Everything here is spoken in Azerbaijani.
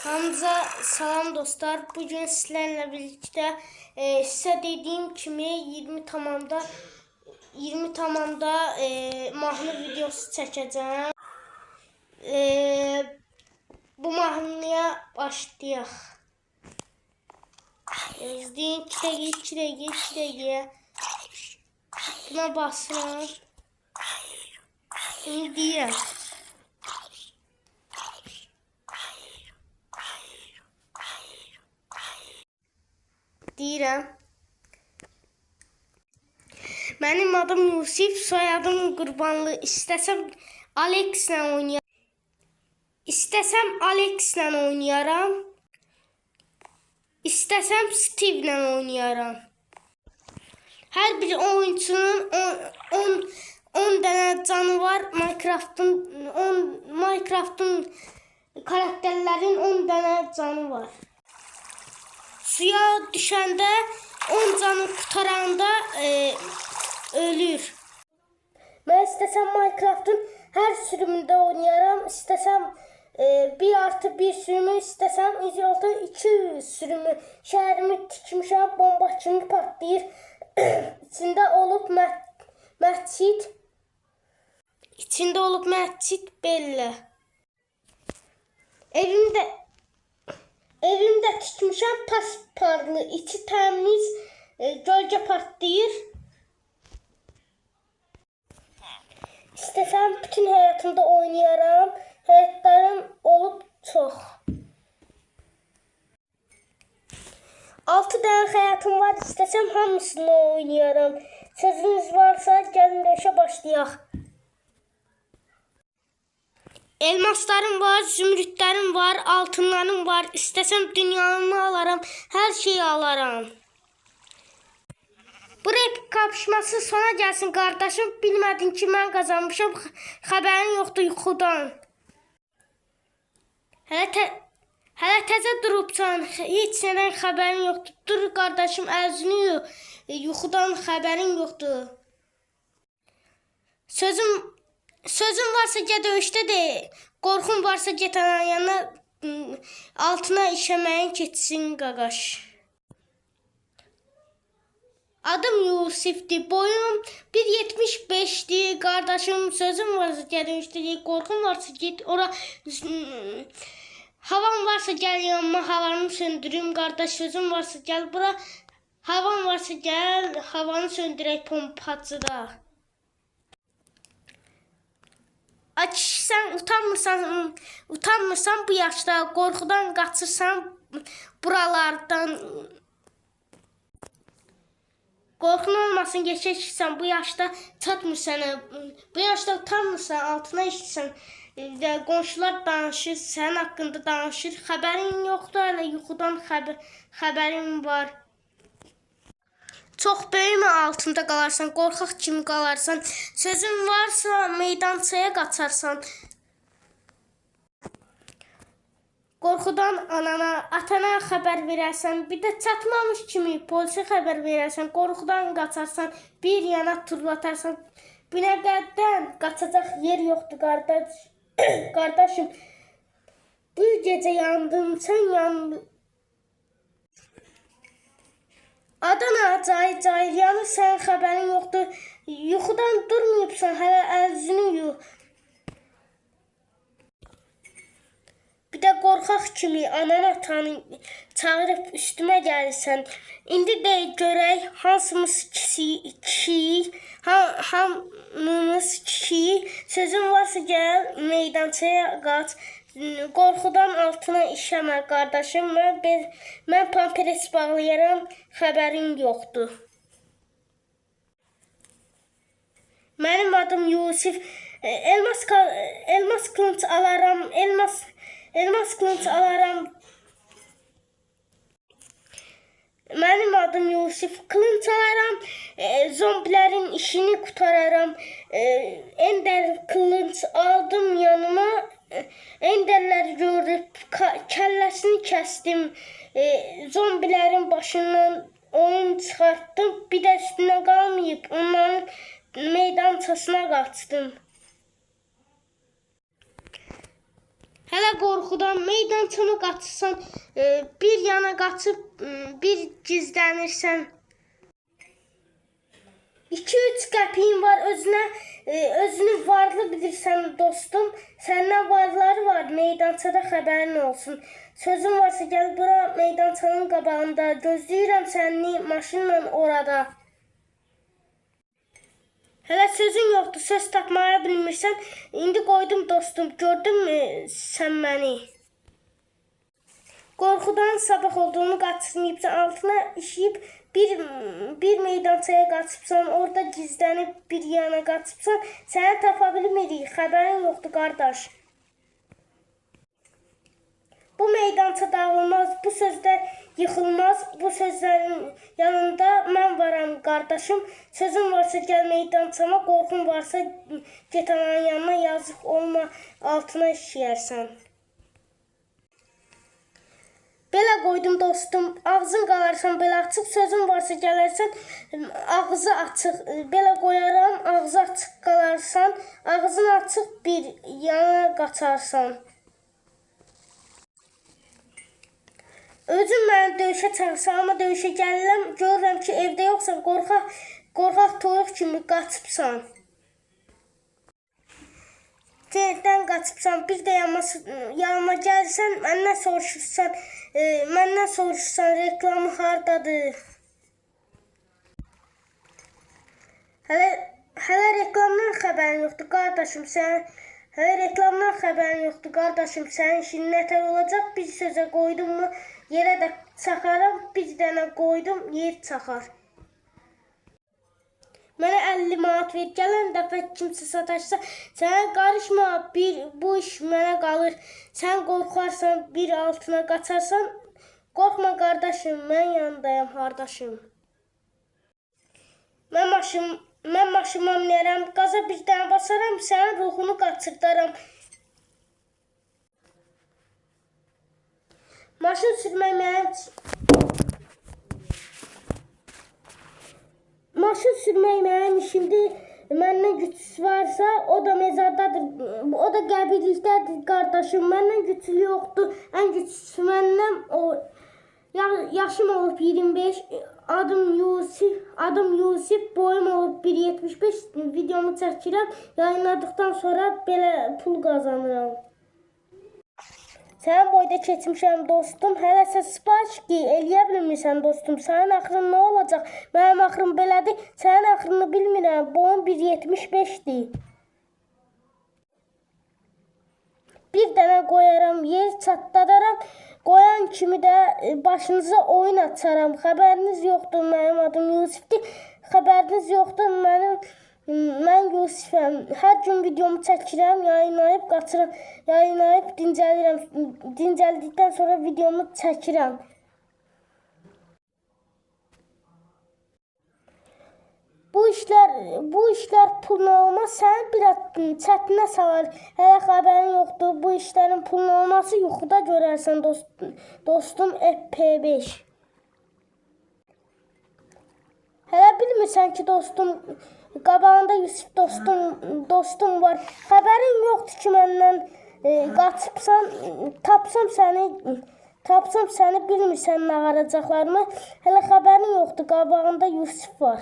Hamza salam dostlar. Bugün sizlerle birlikte size dediğim kimi 20 tamamda mahnı videosu çekeceğim. Bu mahnıya başlayaq. İzleyin 2 dəqiqə. Buna basıram. Şimdi deyirəm. Benim adım Yusif, soyadım Qurbanlı. İstəsəm Alex'lə oynayaram. İstəsəm Steve'lə oynayaram. Hər bir oyuncunun 10 dənə canı var. Minecraft'ın karakterlerin 10 dənə canı var. Suya düşəndə 10 canı qutaranda ölür. Mən istəsəm Minecraft'ın hər sürümündə oynayaram. İstəsəm 1+1 sürümü, istəsəm 2 sürümü. Şəhərimi tikmişəm, bomba kimi partlayır. İçində olub məscid belli. Evimdə tikmişəm pasparlı, içi təmiz, gölgə partlayır. İstəsəm bütün həyatımda oynayaram. Həyatlarım olub çox. 6 dənə həyatım var. İstəsəm hamısını oynayaram. Sözünüz varsa gəlin döyüşə başlayaq. Elmaslarım var, zümrütlərim var, altınlarım var. İstəsəm dünyamı alaram, hər şeyi alaram. Bu rep kapışması sona gəlsin qardaşım. Bilmədin ki, mən qazanmışam. Xəbərin yoxdur yuxudan. Hələ təzə durubsan, heç nədən xəbərin yoxdur. Dur qardaşım, əzini yuxudan xəbərin yoxdur. Sözün varsa get döyüşdə de. Qorxun varsa get ananın yanına, altına işəməyin keçsin qaqaş. Adım Yusif'di, boyum 1.75'di kardeşim. Sözüm varsa gel döyüşdə, qorxun varsa git ora. Havan varsa gel yanıma, havanı söndürüm kardeş. Sözüm varsa gel bura. Havan varsa gel, havanı söndürək pompacıda. Aç, sen utanmırsan bu yaşta, korkudan qaçırsan buralardan. Qorxun olmasın, geçirsən bu yaşda çatmırsan, bu yaşda utanmırsan, altına işdirsən. Qonşular danışır, sənin haqqında danışır. Xəbərin yoxdur, hələ yuxudan xəbərin var. Çox böyümə, altında qalarsan, qorxaq kimi qalarsan. Sözün varsa meydançaya qaçarsan. Qorxudan anana, atana xəbər verərsən, bir də çatmamış kimi polisə xəbər verərsən, qorxudan qaçarsan, bir yana turlatarsan. Binəqəddən qaçacaq yer yoxdur qardaşım. Bu gecə yandın, sən yandın. Adana cayır yanır, sən xəbərin yoxdur. Yuxudan durmayıbsan, hələ əzini yuh. Bir də qorxaq kimi anan atanı çağırıb üstümə gəlirsən. İndi də görək hamımız kişiyik. Sözün varsa gəl meydançaya qaç. Qorxudan altına işəmə qardaşım. Mən pamperes bağlayaram, xəbərin yoxdur. Mənim adım Yusif. Elmas kılıç alaram. Elmas kılıç alaram. Mənim adım Yusif. Kılıç alaram. Zombilərin işini qutararam. Ender kılıç aldım yanıma. Enderlər görüb kəlləsini kəsdim. Zombilərin başından oyun çıxartdım. Bir də üstünə qalmayıb onların meydançasına qaçdım. Hələ qorxudan meydançana qaçırsan, bir yana qaçıb, bir gizlənirsən. 2-3 qəpiyin var özünü varlı bilirsən dostum. Səndən varları var, meydançada xəbərin olsun. Sözün varsa gəl bura meydançanın qabağında. Gözləyirəm səni maşınla orada. Hələ sözün yoxdur, söz tapmaya bilmirsən. İndi qoydum dostum, gördünmü sən məni? Qorxudan sabah olduğunu qaçırmayıbsan, altına işiyib bir meydançaya qaçıbsan, orada gizlənib bir yana qaçıbsan, səni tapa bilmirik, xəbərin yoxdur qardaş. Bu meydança dağılmaz, bu sözlər yıxılmaz, bu sözlərin yanında mən varam qardaşım. Sözün varsa gəl meydançama, qorxun varsa get ananın yanına, yazıq olma, altına işləyərsən. Belə qoydum dostum, ağzın qalarsan belə açıq, sözün varsa gələrsən, ağzı açıq, belə qoyaram, ağzı açıq qalarsan, ağzın açıq bir yana qaçarsan. Özüm məni döyüşə çağırsan, amma döyüşə gəlirəm, görürəm ki, evdə yoxsan, qorxaq toyuq kimi qaçıbsan. Teldən qaçıbsan, bir də yanıma gəlsən, məndən soruşursan, reklamı hardadır? Hələ reklamdan xəbərin yoxdur, qardaşım, sənin işin nətər olacaq? Bir sözə qoydum mu, yerə də çaxaram, bir dənə qoydum, yer çaxar. Mənə 50 manat ver, gələn dəfə kimsə sataşsa, sənə qarışma, bu iş mənə qalır. Sən qorxarsan, bir altına qaçarsan, qorxma qardaşım, mən yanındayım, hardaşım. Mən maşıma minərəm, qaza bir dənə basaram, sənin ruhunu qaçırdaram. Maşın sürmək mənim işimdir. Məndən gücsüz varsa, o da mezardadır, o da qəbirlikdədir qardaşım. Məndən gücsüz yoxdur, ən gücsüz məndən o. Yaşım olub 25, adım Yusif, boyum olub 1.75, videomu çəkirəm, yayınladıqdan sonra belə pul qazanıram. Sənin boyda keçmişəm dostum, hələ sən sipariş eləyə bilmirsən dostum, sənin axırın nə olacaq? Mənim axırım belədir, sənin axırını bilmirəm, boyum 1.75-dir. Bir dənə qoyaram, yer çatladaram, qoyan kimi də başınıza oyun açaram. Xəbəriniz yoxdur, mənim adım Yusifdir, xəbəriniz yoxdur, mən Yusifəm. Hər gün videomu çəkirəm, yayınlayıb qaçıram, yayınlayıb dincəlirəm, dincəldikdən sonra videomu çəkirəm. Bu işlər pulla olmaz, səni biraz çətinə salar. Hələ xəbərin yoxdur, bu işlərin pulla olması yuxuda görərsən dostum FP5. Hələ bilmirsən ki dostum, qabağında Yusif dostum var. Xəbərin yoxdur ki məndən qaçıbsan, tapsam səni bilmirsən nə qaracaqlarımı. Hələ xəbərin yoxdur, qabağında Yusif var.